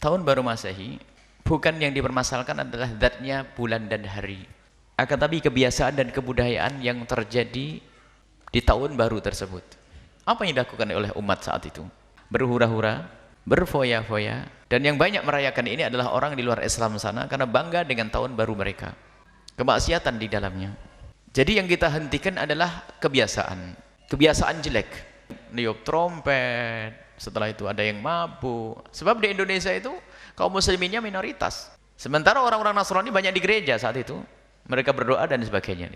tahun baru Masehi bukan yang dipermasalahkan adalah zatnya bulan dan hari, akan tapi kebiasaan dan kebudayaan yang terjadi di tahun baru tersebut. Apa yang dilakukan oleh umat saat itu? Berhura-hura, berfoya-foya, dan yang banyak merayakan ini adalah orang di luar Islam sana karena bangga dengan tahun baru mereka. Kemaksiatan di dalamnya. Jadi yang kita hentikan adalah kebiasaan jelek. Niup trompet, setelah itu ada yang mabuk. Sebab di Indonesia itu kaum musliminnya minoritas. Sementara orang-orang Nasrani banyak di gereja saat itu. Mereka berdoa dan sebagainya.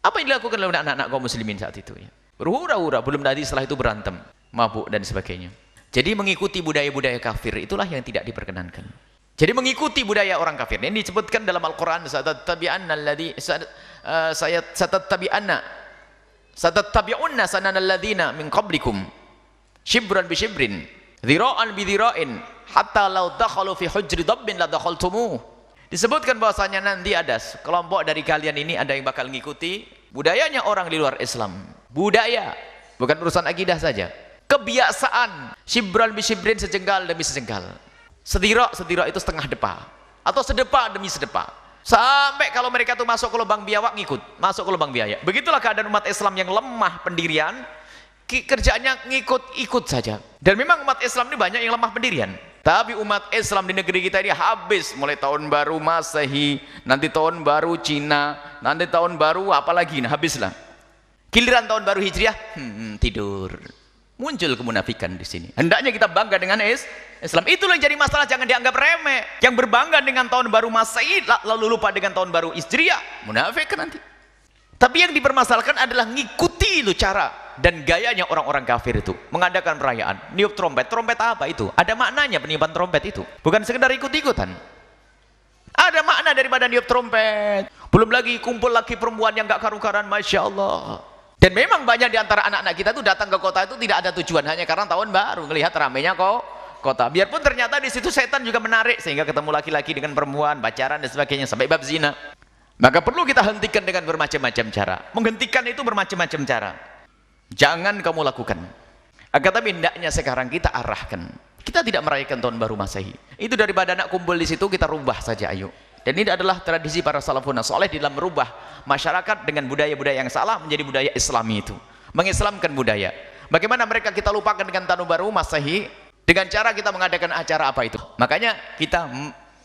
Apa yang dilakukan oleh anak-anak kaum muslimin saat itu? Berhura-hura, belum tadi setelah itu berantem, mabuk dan sebagainya. Jadi mengikuti budaya-budaya kafir itulah yang tidak diperkenankan. Jadi mengikuti budaya orang kafir. Ini disebutkan dalam Al-Quran, satattabi'unna sananal ladzina min qablikum shibran bi shibrin dhira'an bi dhira'in hatta law dakhalu fi hujri dabbin la dakhaltumuh. Disebutkan bahwasanya nanti ada kelompok dari kalian ini ada yang bakal mengikuti budayanya orang di luar Islam. Budaya, bukan urusan akidah saja. Kebiasaan shibran bi shibrin, sejengkal demi sejengkal. Sedirak itu setengah depa atau sedepa demi sedepa. Sampai kalau mereka tuh masuk ke lubang biawak ngikut, masuk ke lubang biaya. Begitulah keadaan umat Islam yang lemah pendirian, kerjaannya ngikut-ikut saja. Dan memang umat Islam ini banyak yang lemah pendirian. Tapi umat Islam di negeri kita ini habis mulai tahun baru Masehi, nanti tahun baru Cina, nanti tahun baru apalagi, nah habislah. Giliran tahun baru Hijriah, tidur. Muncul kemunafikan di sini. Hendaknya kita bangga dengan Islam. Itulah yang jadi masalah, jangan dianggap remeh. Yang berbangga dengan tahun baru Masehi lalu lupa dengan tahun baru Hijriah, munafik kan nanti. Tapi yang dipermasalahkan adalah ngikuti itu cara dan gayanya orang-orang kafir itu mengadakan perayaan, niup trompet. Trompet apa itu? Ada maknanya peniupan trompet itu. Bukan sekedar ikut-ikutan. Ada makna daripada niup trompet. Belum lagi kumpul lagi perempuan yang gak karu-karuan, Masya Allah. Dan memang banyak di antara anak-anak kita tuh datang ke kota itu tidak ada tujuan, hanya karena tahun baru, melihat ramainya kota. Biarpun ternyata di situ setan juga menarik sehingga ketemu laki-laki dengan perempuan, pacaran dan sebagainya sampai bab zina. Maka perlu kita hentikan dengan bermacam-macam cara. Menghentikan itu bermacam-macam cara. Jangan kamu lakukan. Akan tapi hendaknya sekarang kita arahkan. Kita tidak merayakan tahun baru Masehi. Itu daripada anak kumpul di situ kita rubah saja, ayo. Dan ini adalah tradisi para salafun saleh di dalam merubah masyarakat dengan budaya-budaya yang salah menjadi budaya Islami itu. Mengislamkan budaya. Bagaimana mereka kita lupakan dengan tahun baru Masehi dengan cara kita mengadakan acara apa itu. Makanya kita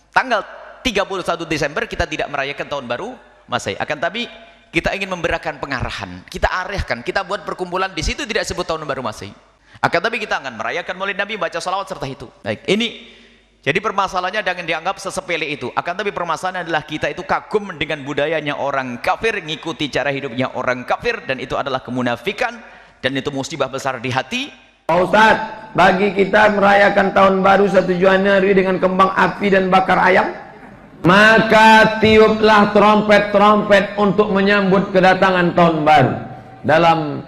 tanggal 31 Desember kita tidak merayakan tahun baru Masehi. Akan tapi kita ingin memberikan pengarahan. Kita arahkan, kita buat perkumpulan di situ tidak sebut tahun baru Masehi. Akan tapi kita akan merayakan Maulid Nabi, baca salawat serta itu. Baik, ini jadi permasalahannya jangan dianggap sesepele itu. Akan tapi permasalahannya adalah kita itu kagum dengan budayanya orang kafir, ngikuti cara hidupnya orang kafir, dan itu adalah kemunafikan dan itu musibah besar di hati. Pak Ustadz, bagi kita merayakan tahun baru 1 Januari dengan kembang api dan bakar ayam, maka tiuplah trompet-trompet untuk menyambut kedatangan tahun baru. Dalam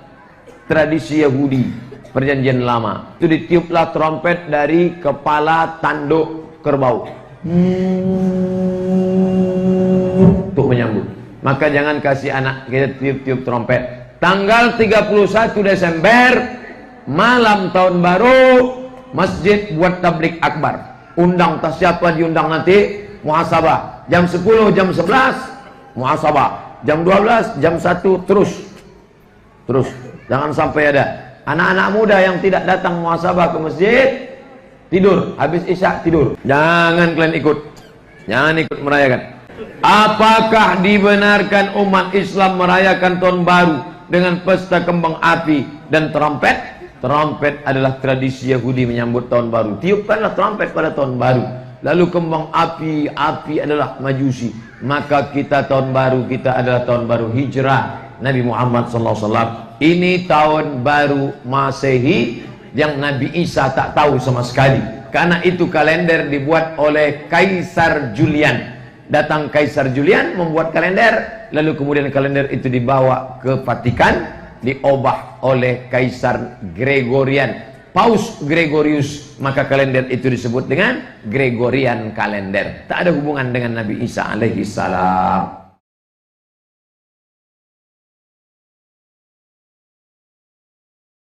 tradisi Yahudi Perjanjian Lama itu ditiuplah trompet dari kepala tanduk kerbau untuk menyambut. Maka jangan kasih anak kita tiup-tiup trompet. Tanggal 31 Desember malam tahun baru masjid buat tablik akbar. Undang tak siapa diundang nanti muhasabah. Jam 10, jam 11 muhasabah. Jam 12, jam 1 terus. Jangan sampai ada anak-anak muda yang tidak datang muhasabah ke masjid, tidur, habis isya tidur. Jangan kalian ikut. Jangan ikut merayakan. Apakah dibenarkan umat Islam merayakan tahun baru dengan pesta kembang api dan trompet? Trompet adalah tradisi Yahudi menyambut tahun baru. Tiupkanlah trompet pada tahun baru. Lalu kembang api adalah Majusi. Maka kita tahun baru kita adalah tahun baru Hijrah Nabi Muhammad SAW. Ini tahun baru Masehi yang Nabi Isa tak tahu sama sekali. Karena itu kalender dibuat oleh Kaisar Julian. Datang Kaisar Julian membuat kalender, lalu kemudian kalender itu dibawa ke Vatikan, diubah oleh Kaisar Gregorian, Paus Gregorius, maka kalender itu disebut dengan Gregorian kalender. Tak ada hubungan dengan Nabi Isa alaihi salam.